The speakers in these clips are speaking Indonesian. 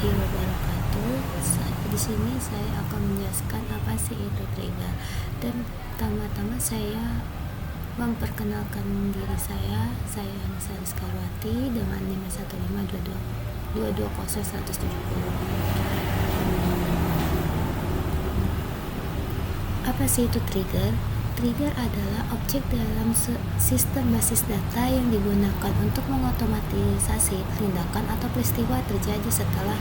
warahmatullahi wabarakatuh. Di sini saya akan menjelaskan apa sih itu trigger. Dan pertama-tama saya memperkenalkan diri saya. Saya Anissa Rizkarwati dengan 51522200170. Apa sih itu trigger? Trigger adalah objek dalam sistem basis data yang digunakan untuk mengotomatisasi tindakan atau peristiwa terjadi setelah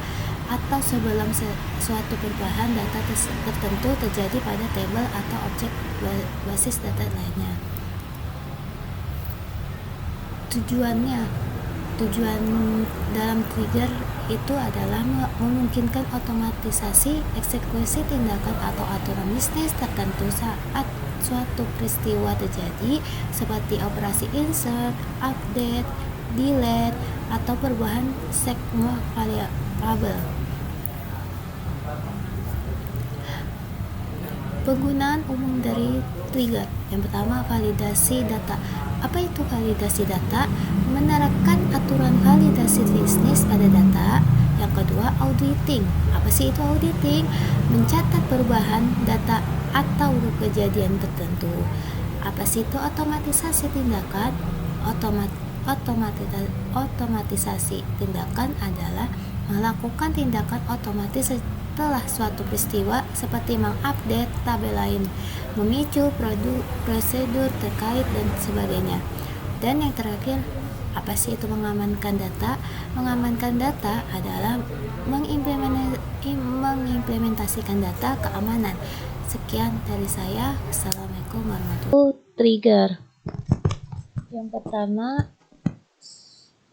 atau sebelum suatu perubahan data tertentu terjadi pada tabel atau objek basis data lainnya. Tujuan dalam trigger itu adalah memungkinkan otomatisasi eksekusi tindakan atau aturan bisnis tertentu saat suatu peristiwa terjadi, seperti operasi insert, update, delete, atau perubahan segmen variabel. Penggunaan umum dari trigger. Yang pertama, validasi data. Apa itu validasi data? Menerapkan aturan validasi bisnis pada data. Yang kedua, auditing. Apa sih itu auditing? Mencatat perubahan data atau kejadian tertentu. Apa sih itu otomatisasi tindakan? Otomatisasi tindakan adalah melakukan tindakan otomatis setelah suatu peristiwa, seperti mengupdate tabel lain, memicu prosedur terkait, dan sebagainya. Dan yang terakhir, apa sih itu mengamankan data? Mengamankan data adalah mengimplementasikan data keamanan. Sekian dari saya. Assalamualaikum warahmatullahi wabarakatuh. Trigger.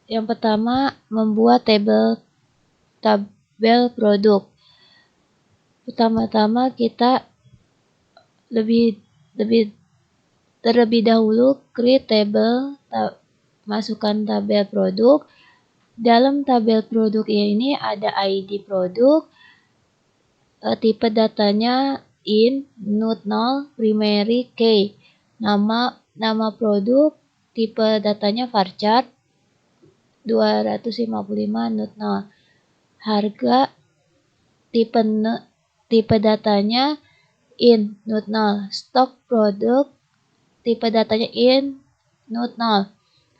Yang pertama membuat tabel produk. Pertama-tama kita terlebih dahulu create table, masukkan tabel produk. Dalam tabel produk ini ada ID produk, tipe datanya int, not null, primary, key, nama produk, tipe datanya varchar 255, not null, harga, tipe datanya int, not null, stok produk, tipe datanya int, not null.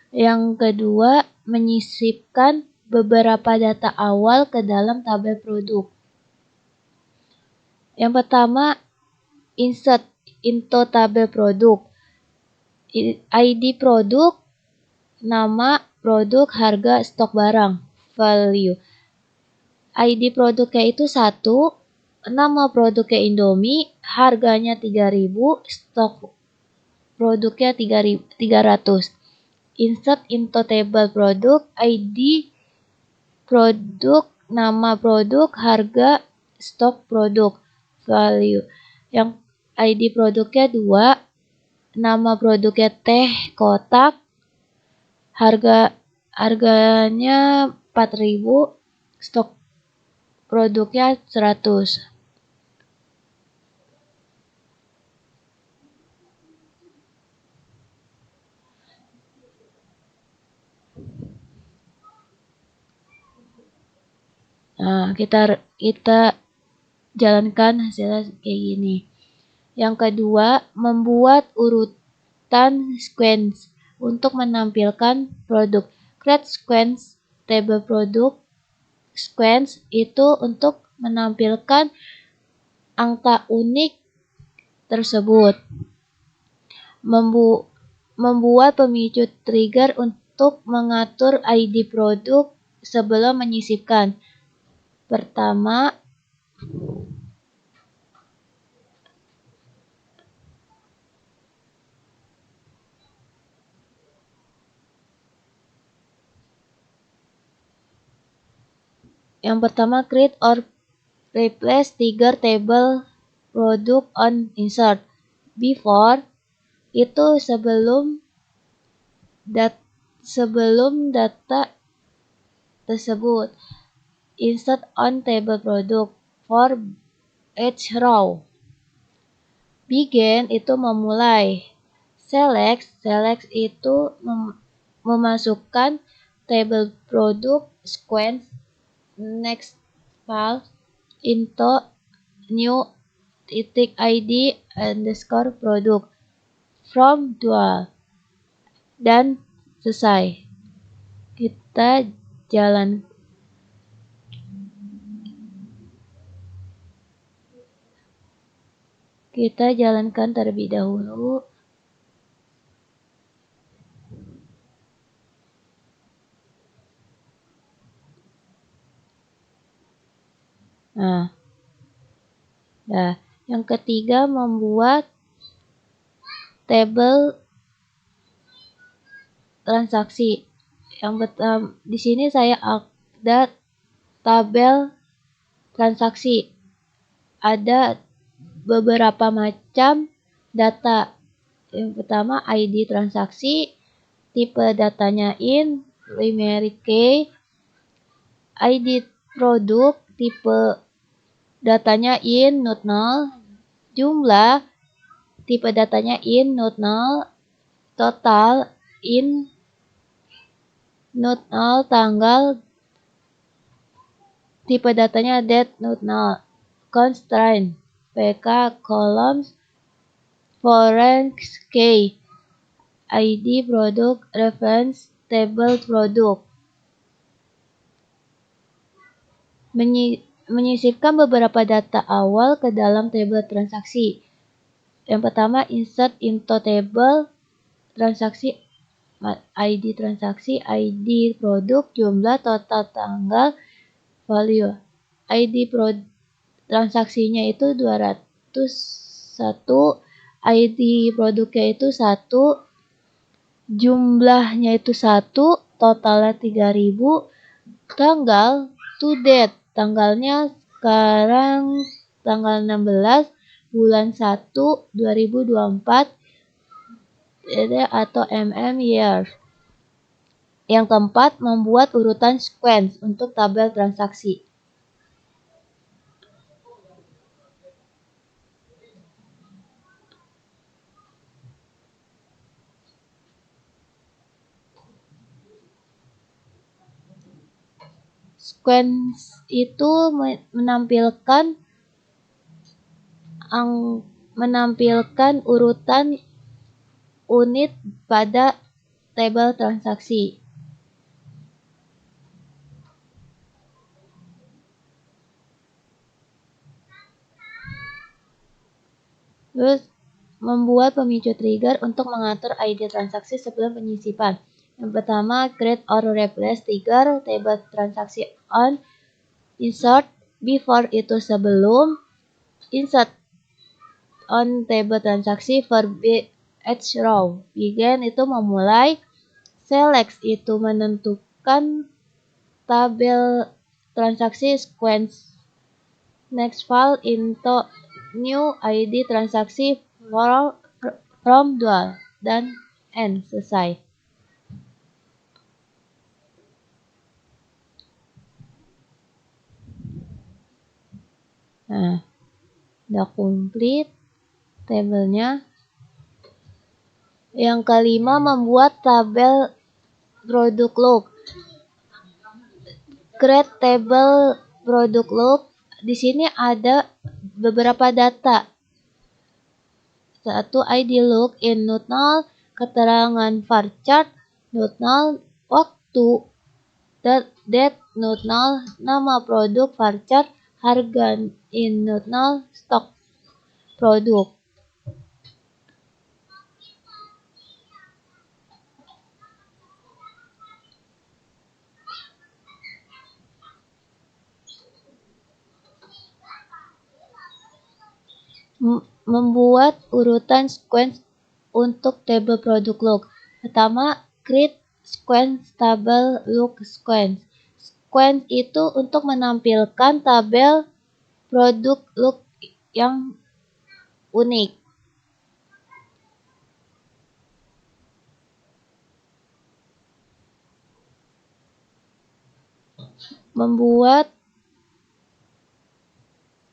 Yang kedua, menyisipkan beberapa data awal ke dalam tabel produk. Yang pertama, insert into tabel produk. ID produk, nama produk, harga, stok barang, value. ID produknya itu 1, nama produknya Indomie, harganya 3.000, stok produknya 300. Insert into table produk, ID produk, nama produk, harga, stok produk, value. Yang ID produknya 2, nama produknya teh kotak, harganya 4.000, stok produknya 100. Nah, kita jalankan hasilnya kayak gini. Yang kedua, membuat urutan sequence untuk menampilkan produk. Create sequence table produk. Sequence itu untuk menampilkan angka unik tersebut. Membuat pemicu trigger untuk mengatur ID produk sebelum menyisipkan. Pertama, create or replace trigger table product on insert. Before itu sebelum data tersebut. Insert on table product for each row. Begin itu memulai. Select itu memasukkan table product sequence next file into new titik id underscore produk from dual dan selesai. Kita jalankan terlebih dahulu. Nah, yang ketiga membuat tabel transaksi. Yang di sini saya ada tabel transaksi. Ada beberapa macam data. Yang pertama ID transaksi, tipe datanya in, primary key, ID produk, tipe datanya in, not null, jumlah, tipe datanya in, not null, total, in, not null, tanggal, tipe datanya date, not null, constraint, PK, columns, foreign key, ID produk, reference, table produk. Menyisipkan beberapa data awal ke dalam tabel transaksi. Yang pertama, insert into table transaksi, ID transaksi, ID produk, jumlah, total, tanggal, value. ID transaksinya itu 201, ID produknya itu 1, jumlahnya itu 1, totalnya 3000, tanggal to date, tanggalnya sekarang tanggal 16 bulan 1 2024 atau year. Yang keempat, membuat urutan sequence untuk tabel transaksi. Sequence itu menampilkan urutan unit pada tabel transaksi. Terus membuat pemicu trigger untuk mengatur ID transaksi sebelum penyisipan. Yang pertama, create or replace trigger table transaksi on insert before itu sebelum, insert on table transaksi for each row. Begin itu memulai, select itu menentukan tabel transaksi sequence, next file into new ID transaksi from dual dan end, selesai. Nah, udah complete tabelnya. Yang kelima, membuat tabel produk look. Create table produk look. Di sini ada beberapa data. Satu, ID look in not null, keterangan varchar not null, waktu date not null, nama produk varchar, harga in not null, stok produk. Membuat urutan sequence untuk tabel produk look. Pertama, create sequence table look sequence. Sequence itu untuk menampilkan tabel produk look yang unik. Membuat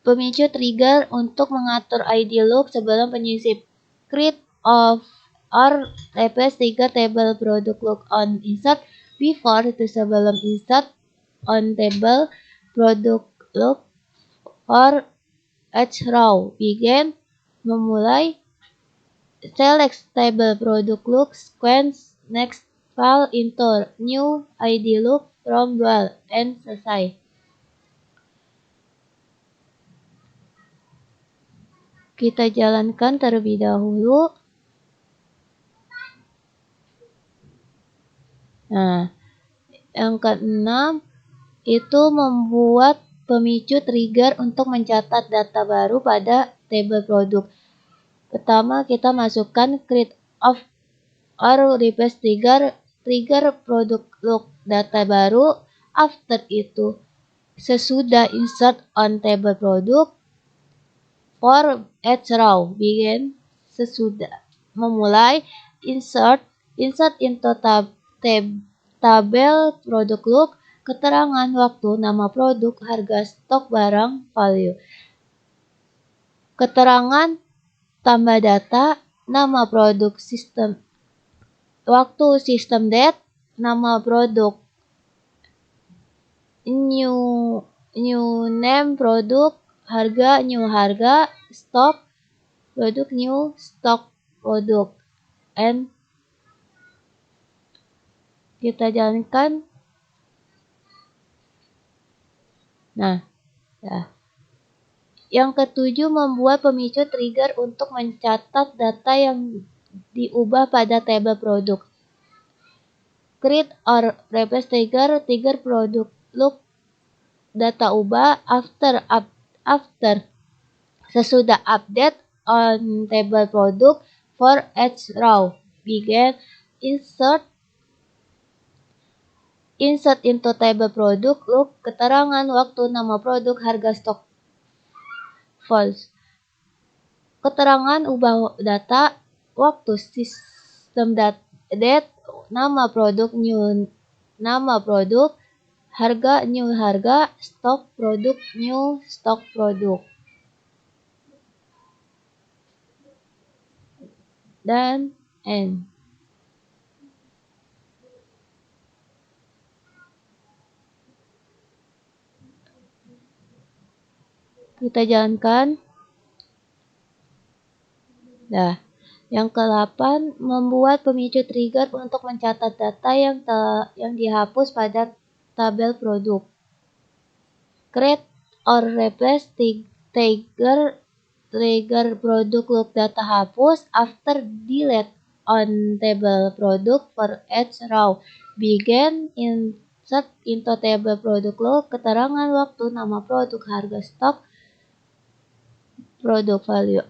pemicu trigger untuk mengatur ID look sebelum penyisip. Create of or replace trigger table product look on insert before itu sebelum insert on table product look for each row. Begin memulai select table product look sequence next file into new ID look from dual and selesai. Kita jalankan terlebih dahulu. Nah, yang keenam itu membuat pemicu trigger untuk mencatat data baru pada table produk. Pertama, kita masukkan create of or replace trigger produk look data baru. After itu, sesudah insert on table produk for each row. Begin sesudah memulai insert into tabel produk look keterangan waktu, nama produk, harga, stok barang, value. Keterangan tambah data, nama produk, sistem waktu, system date, nama produk, new name produk, harga, new harga, stock produk, new stock produk, and kita jalankan. Nah, ya. Yang ketujuh, membuat pemicu trigger untuk mencatat data yang diubah pada tabel produk. Create or replace trigger produk look data ubah after sesudah update on table produk for each row. Begin insert into table produk look keterangan waktu, nama produk, harga, stok, false. Keterangan ubah data, waktu, system date, nama produk, new nama produk, harga, new harga, stok produk, new stok produk. Dan end. Kita jalankan. Nah, yang ke-8, membuat pemicu trigger untuk mencatat data yang dihapus pada tabel produk. Create or replace trigger produk look data hapus after delete on table produk for each row. Begin insert into table produk look keterangan waktu, nama produk, harga, stok produk, value.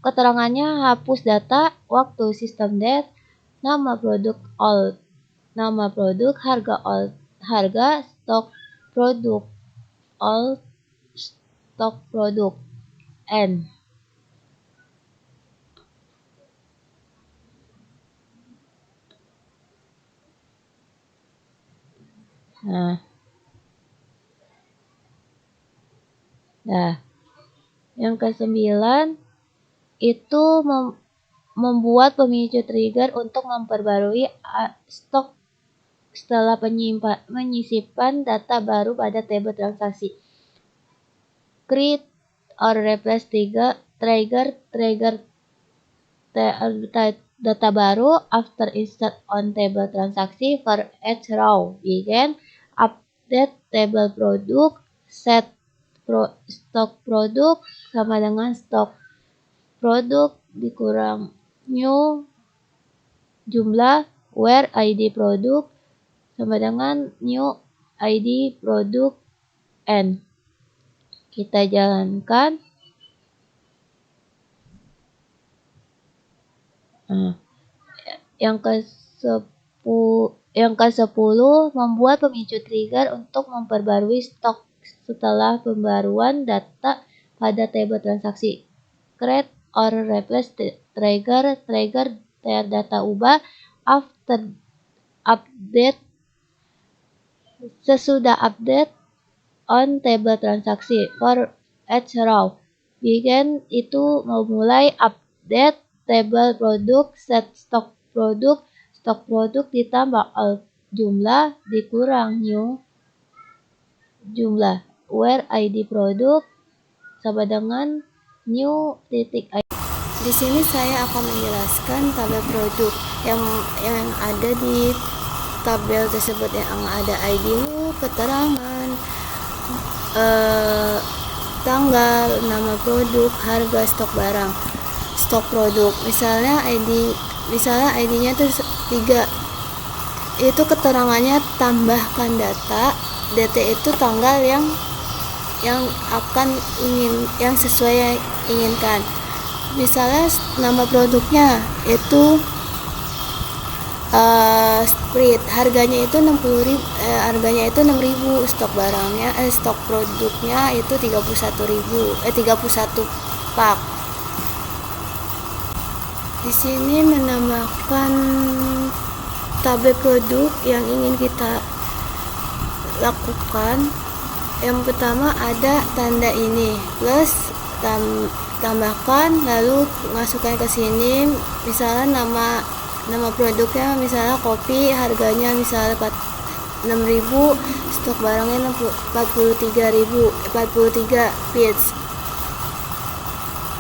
Keterangannya hapus data, waktu, system date, nama produk, harga, stok produk, end. Nah, yang ke-9 itu membuat pemicu trigger untuk memperbarui stok setelah menyisipkan data baru pada table transaksi. Create or replace trigger data baru after insert on table transaksi for each row. Begin update table produk, set stok produk sama dengan stok produk dikurang new jumlah where ID produk sama dengan new ID produk N. Kita jalankan. Yang ke-10 membuat pemicu trigger untuk memperbarui stok setelah pembaruan data pada table transaksi. Create or replace trigger data ubah after update sesudah update on table transaksi for each row. Begin itu memulai update table produk, set stok produk ditambah all jumlah dikurang new jumlah where ID produk sama dengan new titik ID. Di sini saya akan menjelaskan tabel produk yang ada di tabel tersebut, yang ada ID look, keterangan, tanggal, nama produk, harga, stok barang, stok produk. Misalnya ID-nya itu 3. Itu keterangannya tambahkan data, DT itu tanggal yang sesuai yang inginkan. Misalnya nama produknya itu Sprite, harganya itu 60.000, stok barangnya stok produknya itu 31 pak. Di sini menambahkan tabel produk yang ingin kita lakukan. Yang pertama ada tanda ini plus, tambahkan, lalu masukkan ke sini. Misalnya nama produknya misalnya kopi, harganya misalnya 6.000, stok barangnya 43 piece.